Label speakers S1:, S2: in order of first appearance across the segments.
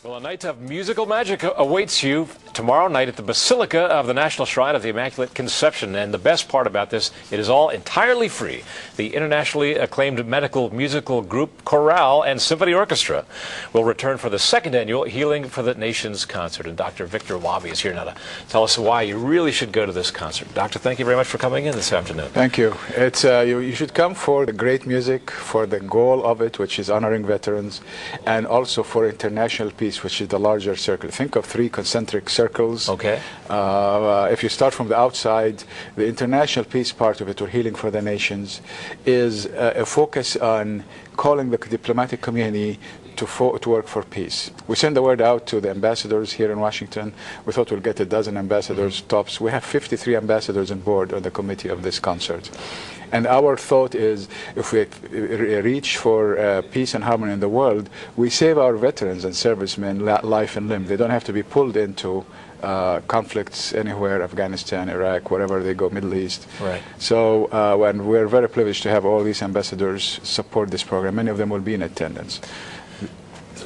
S1: Well, a night of musical magic awaits you tomorrow night at the Basilica of the National Shrine of the Immaculate Conception. And the best part about this, it is all entirely free. The internationally acclaimed medical musical group Chorale and Symphony Orchestra will return for the second annual Healing for the Nations concert. And Dr. Victor Wahby is here now to tell us why you really should go to this concert. Doctor, thank you very much for coming in this afternoon.
S2: Thank you. It's you should come for the great music, for the goal of it, which is honoring veterans, and also for international peace, which is the larger circle. Think of three concentric circles.
S1: Okay.
S2: If you start from the outside, the international peace part of it, or healing for the nations, is a focus on calling the diplomatic community to work for peace. We send the word out to the ambassadors here in Washington. We thought we'll get a dozen ambassadors tops. We have 53 ambassadors on board on the committee of this concert. And our thought is, if we reach for peace and harmony in the world, we save our veterans and servicemen life and limb. They don't have to be pulled into conflicts anywhere, Afghanistan, Iraq, wherever they go, Middle East.
S1: Right.
S2: So when we're very privileged to have all these ambassadors support this program. Many of them will be in attendance.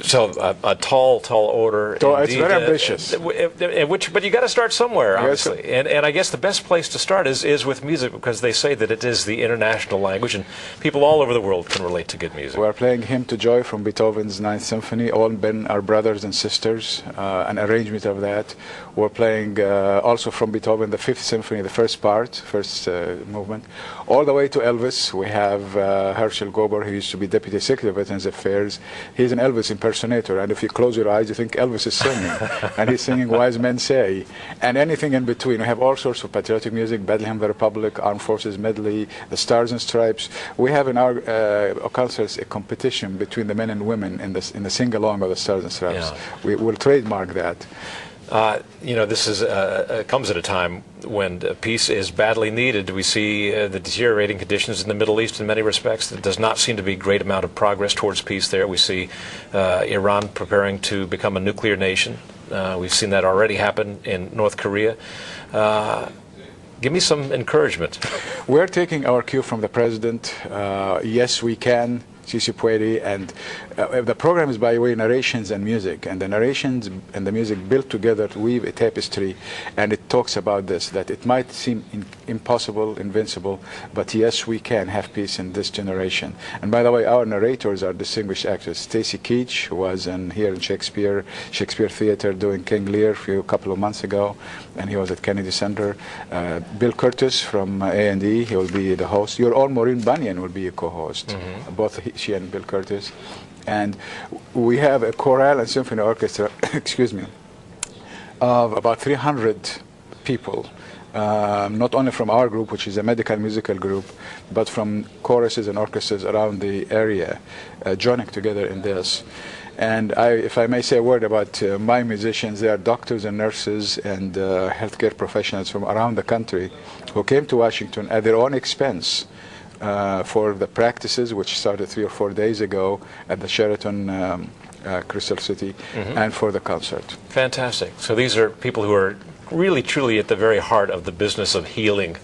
S1: So a tall order.
S2: It's very ambitious.
S1: But you got to start somewhere, obviously. Yes. And I guess the best place to start is with music, because they say that it is the international language, and people all over the world can relate to good music.
S2: We're playing Hymn to Joy from Beethoven's Ninth Symphony. All been our brothers and sisters, an arrangement of that. We're playing also from Beethoven the Fifth Symphony, the first part, first movement, all the way to Elvis. We have Herschel Gober, who used to be Deputy Secretary of Veterans Affairs. He's an Elvis impersonator, and if you close your eyes, you think Elvis is singing, and he's singing Wise Men Say, and anything in between. We have all sorts of patriotic music, Bethlehem the Republic, Armed Forces Medley, the Stars and Stripes. We have in our concerts a competition between the men and women in the sing-along of the Stars and Stripes. Yeah. We will trademark that.
S1: You know, this is comes at a time when peace is badly needed. We see the deteriorating conditions in the Middle East in many respects. There does not seem to be a great amount of progress towards peace there. We see Iran preparing to become a nuclear nation. We've seen that already happen in North Korea. Give me some encouragement.
S2: We're taking our cue from the president. Yes, we can. And the program is, by the way, narrations and music, and the narrations and the music built together weave a tapestry, and it talks about this, that it might seem impossible, invincible, but yes, we can have peace in this generation. And by the way, our narrators are distinguished actors. Stacy Keach, who was here in Shakespeare Theater doing King Lear a couple of months ago, and he was at Kennedy Center. Bill Curtis from A&E, he will be the host. Your own Maureen Bunyan will be a co-host. Mm-hmm. Both she and Bill Curtis. And we have a chorale and symphony orchestra, excuse me, of about 300 people, not only from our group, which is a medical musical group, but from choruses and orchestras around the area, joining together in this. And if I may say a word about my musicians, they are doctors and nurses and healthcare professionals from around the country who came to Washington at their own expense for the practices, which started 3 or 4 days ago at the Sheraton Crystal City, mm-hmm. and for the concert.
S1: Fantastic. So these are people who are really, truly at the very heart of the business of healing.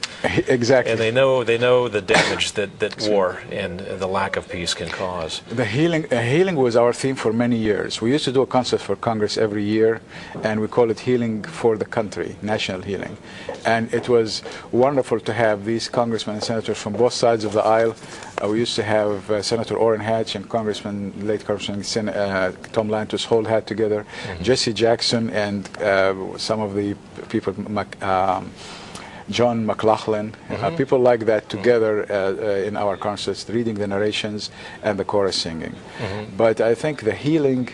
S2: Exactly.
S1: And they know the damage that war and the lack of peace can cause.
S2: The healing was our theme for many years. We used to do a concert for Congress every year, and we call it Healing for the Country, National Healing. And it was wonderful to have these congressmen and senators from both sides of the aisle. We used to have Senator Orrin Hatch and late Congressman Tom Lantos hold hat together, mm-hmm. Jesse Jackson and some of the people, John McLaughlin, mm-hmm.
S1: Mm-hmm.
S2: People like that together in our concerts, reading the narrations and the chorus singing. Mm-hmm. But I think the healing,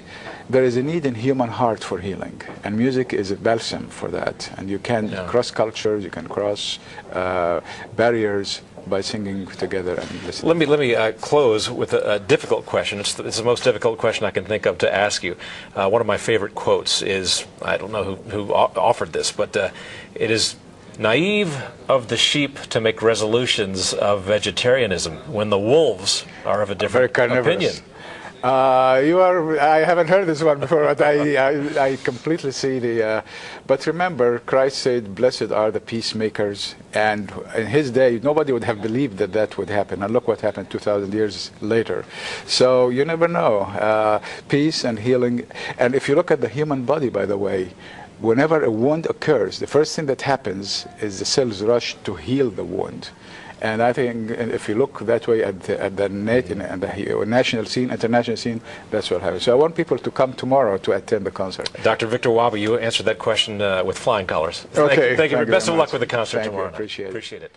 S2: there is a need in human heart for healing, and music is a balsam for that. And you can cross cultures, you can cross barriers by singing together and listening.
S1: Let me close with a difficult question. It's the most difficult question I can think of to ask you. One of my favorite quotes is, I don't know who offered this, but it is, "Naive of the sheep to make resolutions of vegetarianism when the wolves are of a different opinion."
S2: I haven't heard this one before, but I completely see the. But remember, Christ said, "Blessed are the peacemakers," and in His day, nobody would have believed that that would happen. And look what happened 2,000 years later. So you never know. Peace and healing. And if you look at the human body, by the way, whenever a wound occurs, the first thing that happens is the cells rush to heal the wound. And I think if you look that way at the national scene, international scene, that's what happens. So I want people to come tomorrow to attend the concert.
S1: Dr. Victor Wahby, you answered that question with flying colors.
S2: Okay.
S1: Thank you.
S2: Thank you
S1: Best
S2: very
S1: of luck
S2: much.
S1: with the concert
S2: Thank
S1: tomorrow
S2: you.
S1: night.
S2: Appreciate it.